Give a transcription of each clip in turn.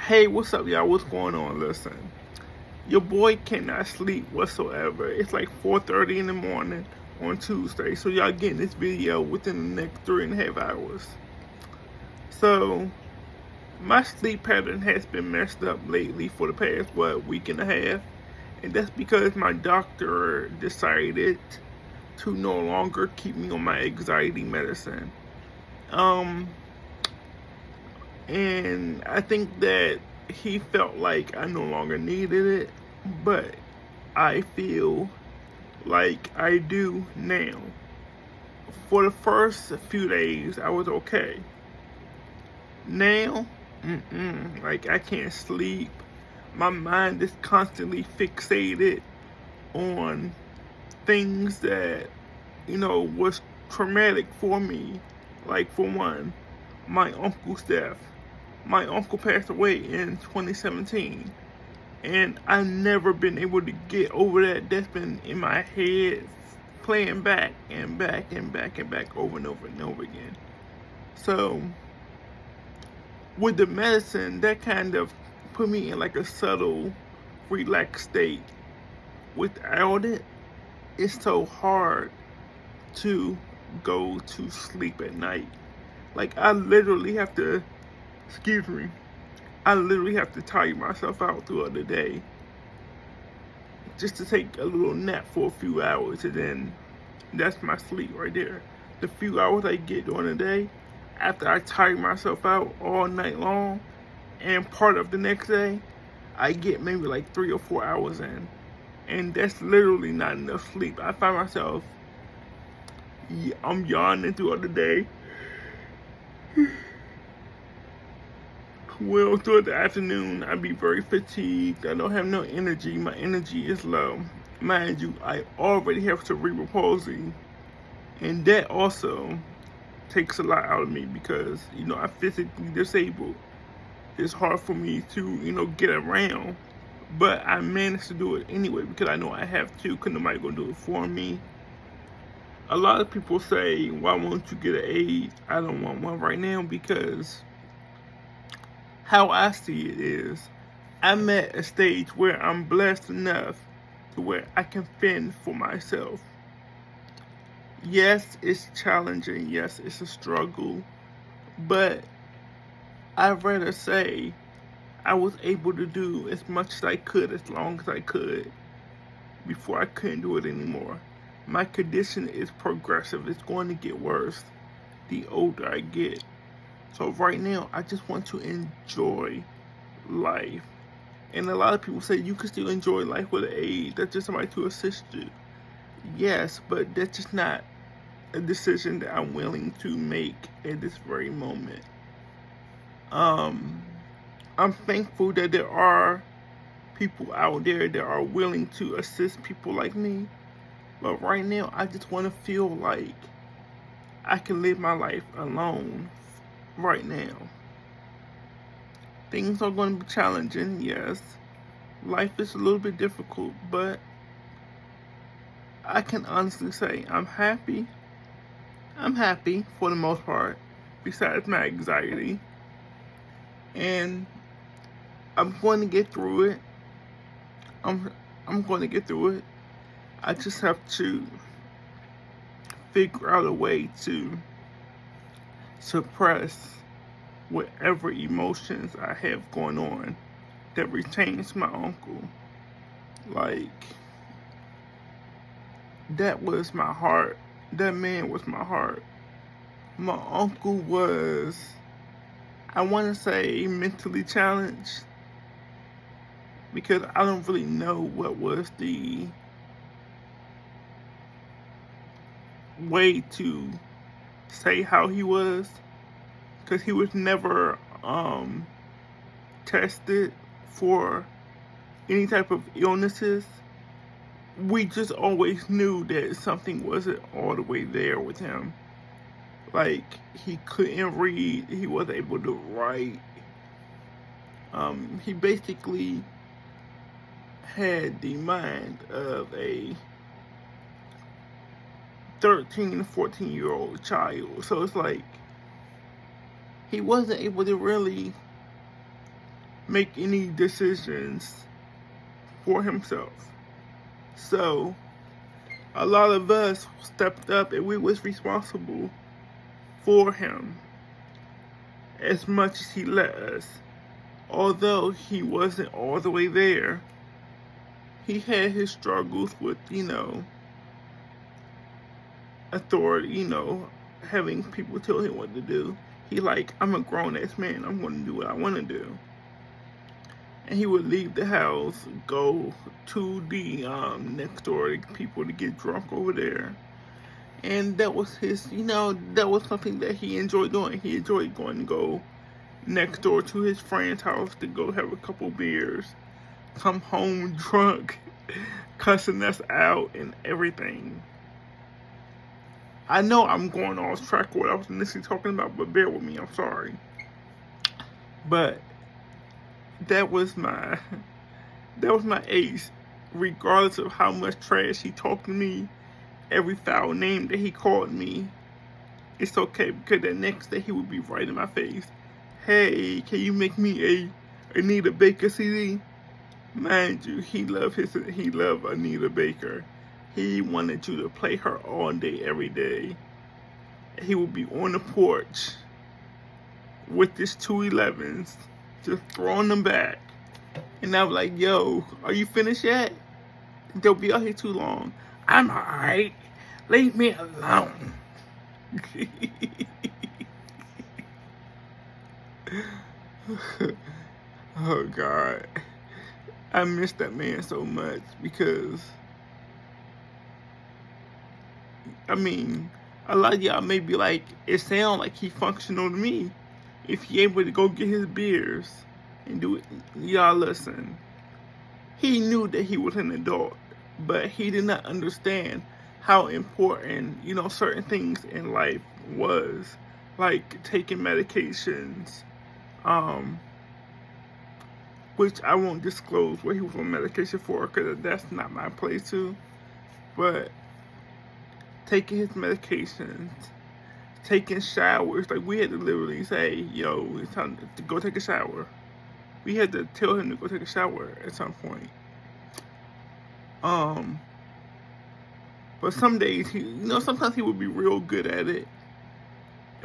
Hey, what's up, y'all? What's going on? Listen, your boy cannot sleep whatsoever. It's like 4:30 in the morning on Tuesday, so y'all getting this video within the next 3.5 hours. So, my sleep pattern has been messed up lately for the past, week and a half, and that's because my doctor decided to no longer keep me on my anxiety medicine. Um, and I think that he felt like I no longer needed it, but I feel like I do now. For the first few days, I was okay. Now, like I can't sleep. My mind is constantly fixated on things that, was traumatic for me. Like, for one, my uncle's death. My uncle passed away in 2017, and I've never been able to get over that. That's been in my head, playing back and back and back and back over and over and over again. So, with the medicine, that kind of put me in like a subtle, relaxed state. Without it, it's so hard to go to sleep at night. Like, I literally have to, excuse me, I literally have to tire myself out throughout the day just to take a little nap for a few hours, and then that's my sleep right there. The few hours I get during the day, after I tire myself out all night long and part of the next day, I get maybe like 3 or 4 hours in. And that's literally not enough sleep. I find myself, I'm yawning throughout the day. Well, throughout the afternoon, I be very fatigued. I don't have no energy. My energy is low. Mind you, I already have cerebral palsy, and that also takes a lot out of me because, I'm physically disabled. It's hard for me to, get around, but I managed to do it anyway because I know I have to, because nobody gonna do it for me. A lot of people say, why won't you get an aid? I don't want one right now because how I see it is, I'm at a stage where I'm blessed enough to where I can fend for myself. Yes, it's challenging. Yes, it's a struggle. But I'd rather say I was able to do as much as I could, as long as I could, before I couldn't do it anymore. My condition is progressive. It's going to get worse the older I get. So right now, I just want to enjoy life. And a lot of people say you can still enjoy life with an aid. That's just somebody to assist you. Yes, but that's just not a decision that I'm willing to make at this very moment. I'm thankful that there are people out there that are willing to assist people like me. But right now, I just want to feel like I can live my life alone right now. Things are going to be challenging, yes. Life is a little bit difficult, but I can honestly say I'm happy. I'm happy for the most part, besides my anxiety. And I'm going to get through it. I'm going to get through it. I just have to figure out a way to suppress whatever emotions I have going on that retains my uncle. Like, that was my heart. That man was my heart. My uncle was, I want to say, mentally challenged, because I don't really know what was the way to say how he was, because he was never tested for any type of illnesses. We just always knew that something wasn't all the way there with him. Like, he couldn't read, he wasn't able to write. He basically had the mind of a 13, 14-year-old child. So it's like, he wasn't able to really make any decisions for himself. So a lot of us stepped up and we was responsible for him as much as he let us. Although he wasn't all the way there, he had his struggles with, authority, having people tell him what to do. He like, I'm a grown ass man, I'm gonna do what I wanna do. And he would leave the house, go to the next door people to get drunk over there. And that was his, that was something that he enjoyed doing. He enjoyed going to go next door to his friend's house to go have a couple beers, come home drunk, cussing us out and everything. I know I'm going off track what I was initially talking about, but bear with me, I'm sorry. But that was my ace. Regardless of how much trash he talked to me, every foul name that he called me, it's okay, because the next day he would be right in my face. Hey, can you make me a Anita Baker CD? Mind you, he loved Anita Baker. He wanted you to play her all day, every day. He would be on the porch with his 211s, just throwing them back. And I was like, yo, are you finished yet? They'll be out here too long. I'm alright. Leave me alone. Oh, God. I miss that man so much because, a lot of y'all may be like, it sounds like he functional to me. If he able to go get his beers and do it, y'all listen. He knew that he was an adult, but he did not understand how important, certain things in life was, like taking medications, which I won't disclose what he was on medication for, because that's not my place to, but taking his medications, taking showers. Like, we had to literally say, yo, it's time to go take a shower. We had to tell him to go take a shower at some point. But some days sometimes he would be real good at it.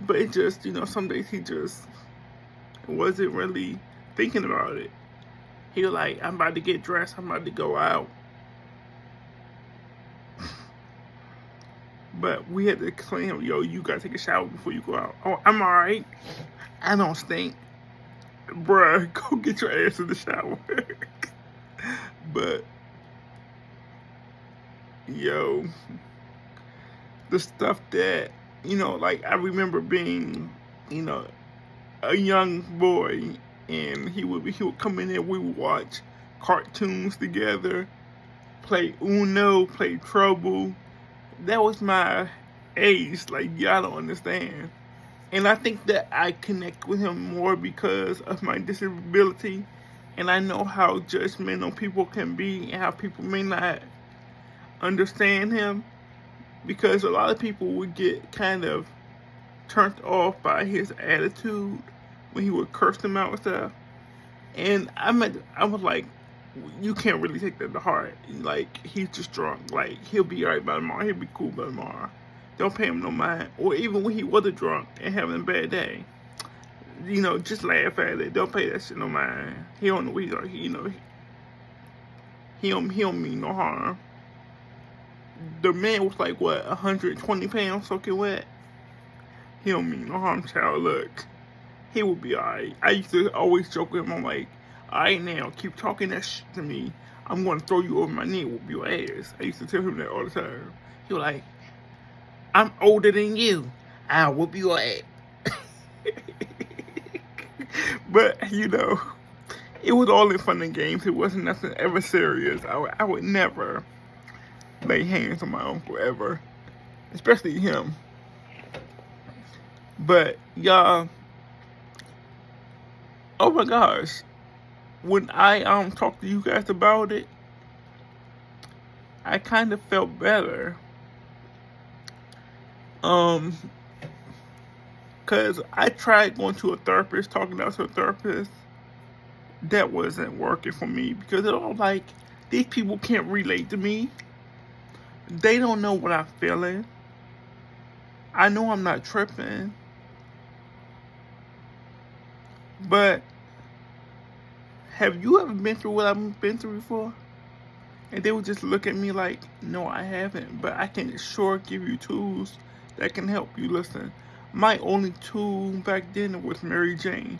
But it just, some days he just wasn't really thinking about it. He was like, I'm about to get dressed, I'm about to go out. But we had to explain him, yo, you gotta take a shower before you go out. Oh, I'm alright. I don't stink. Bruh, go get your ass in the shower. But, yo, the stuff that, like, I remember being, a young boy, and he would come in there, we would watch cartoons together, play Uno, play Trouble. That was my age, like, y'all don't understand. And I think that I connect with him more because of my disability, and I know how judgmental people can be and how people may not understand him, because a lot of people would get kind of turned off by his attitude when he would curse them out and stuff. And I was like, you can't really take that to heart. Like, he's just drunk. Like, he'll be alright by tomorrow. He'll be cool by tomorrow. Don't pay him no mind. Or even when he wasn't drunk and having a bad day, just laugh at it. Don't pay that shit no mind. He don't know what he's like. He don't mean no harm. The man was like, what, 120 pounds soaking wet? He don't mean no harm, child. Look, he will be alright. I used to always joke with him. I'm like, alright now, keep talking that shit to me. I'm gonna throw you over my knee and whoop your ass. I used to tell him that all the time. He was like, I'm older than you. I'll whoop your ass. But, it was all in fun and games. It wasn't nothing ever serious. I would never lay hands on my uncle ever. Especially him. But, y'all, oh my gosh. When I talked to you guys about it, I kind of felt better. Cause I tried going to a therapist, talking out to a therapist, that wasn't working for me because it was like these people can't relate to me. They don't know what I'm feeling. I know I'm not tripping, but have you ever been through what I've been through before? And they would just look at me like, no, I haven't, but I can sure give you tools that can help you. Listen, my only tool back then was Mary Jane.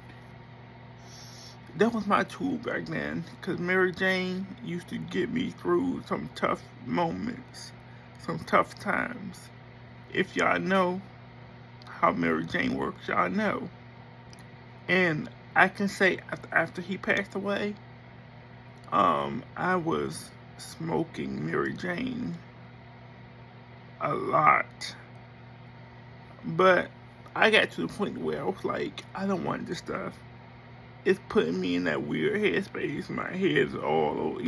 That was my tool back then, because Mary Jane used to get me through some tough moments, some tough times. If y'all know how Mary Jane works, y'all know. And I can say after he passed away, I was smoking Mary Jane a lot. But I got to the point where I was like, I don't want this stuff. It's putting me in that weird headspace. My head's all,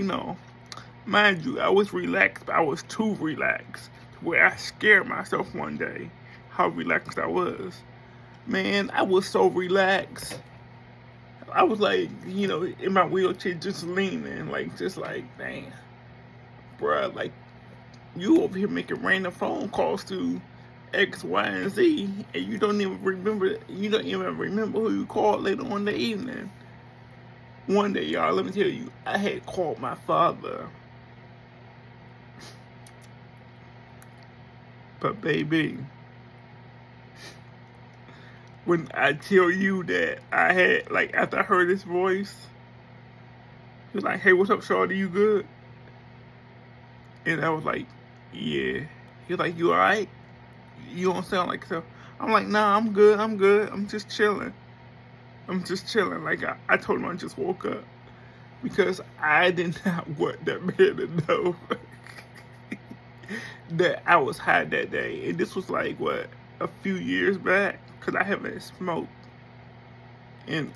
Mind you, I was relaxed, but I was too relaxed. Where I scared myself one day how relaxed I was. Man, I was so relaxed. I was like, in my wheelchair just leaning, just like, dang, bruh, like, you over here making random phone calls to X, Y, and Z, and you don't even remember who you called later on in the evening. One day, y'all, let me tell you, I had called my father. But baby, when I tell you that I had, after I heard his voice, he was like, hey, what's up, shorty, you good? And I was like, yeah. He was like, you alright? You don't sound like so. I'm like, nah, I'm good. I'm just chilling. Like, I told him I just woke up. Because I did not want that man to know that I was high that day. And this was like, a few years back? Because I haven't smoked in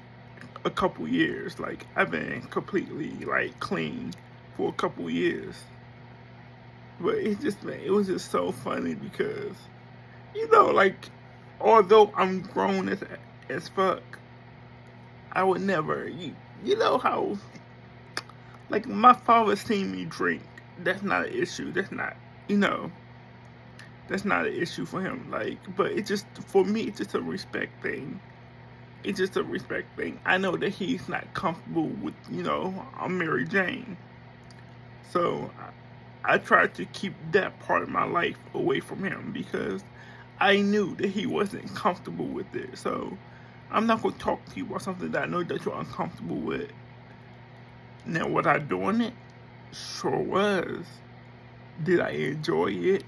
a couple years. Like, I've been completely, clean for a couple years. But it was just so funny because, although I'm grown as fuck, I would never, you know how, my father seen me drink. That's not an issue. That's not an issue for him. But it's just, for me, it's just a respect thing. It's just a respect thing. I know that he's not comfortable with, I'm Mary Jane. So I tried to keep that part of my life away from him because I knew that he wasn't comfortable with it. So I'm not going to talk to you about something that I know that you're uncomfortable with. Now, was I doing it? Sure was. Did I enjoy it?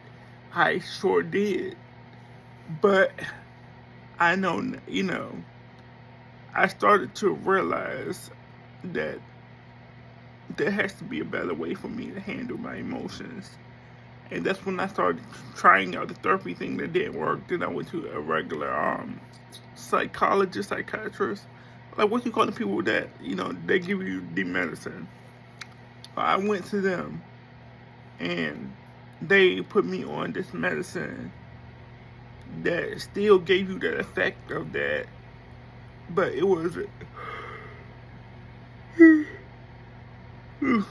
I sure did. But I know, I started to realize that there has to be a better way for me to handle my emotions. And that's when I started trying out the therapy thing that didn't work. Then I went to a regular psychologist, psychiatrist. Like, what you call the people that, they give you the medicine. I went to them and they put me on this medicine that still gave you that effect of that, but it was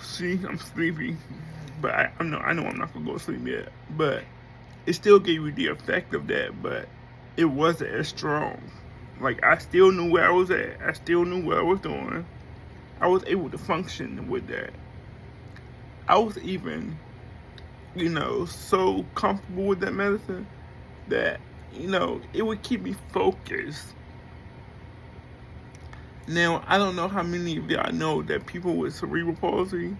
see, I'm sleepy, but I know I'm not gonna go to sleep yet, but it still gave you the effect of that, but it wasn't as strong. Like, I still knew where I was at, I still knew what I was doing, I was able to function with that. I was even, so comfortable with that medicine that, it would keep me focused. Now, I don't know how many of y'all know that people with cerebral palsy,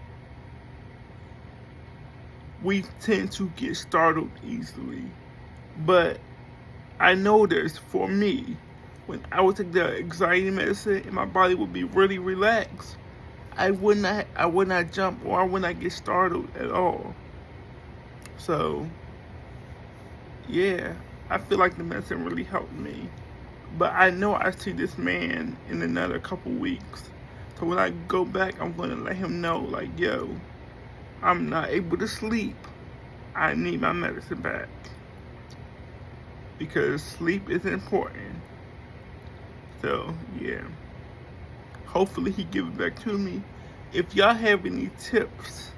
we tend to get startled easily. But I noticed for me, when I would take the anxiety medicine and my body would be really relaxed, I would not jump or I would not get startled at all. So, yeah, I feel like the medicine really helped me. But I know I see this man in another couple weeks. So when I go back, I'm going to let him know, yo, I'm not able to sleep. I need my medicine back. Because sleep is important. So, yeah. Hopefully he give it back to me. If y'all have any tips,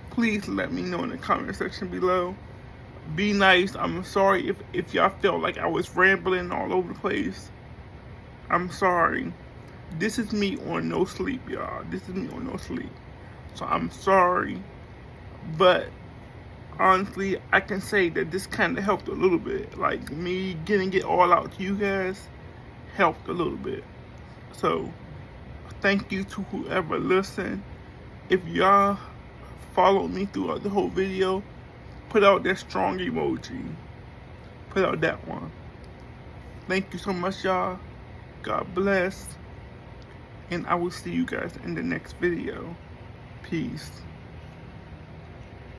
please let me know in the comment section below. Be nice. I'm sorry if y'all felt like I was rambling all over the place. I'm sorry. This is me on no sleep, y'all. This is me on no sleep. So I'm sorry. But honestly, I can say that this kind of helped a little bit. Like, me getting it all out to you guys helped a little bit. So thank you to whoever listened. If y'all followed me throughout the whole video, put out that strong emoji. Put out that one. Thank you so much, y'all. God bless. And I will see you guys in the next video. Peace.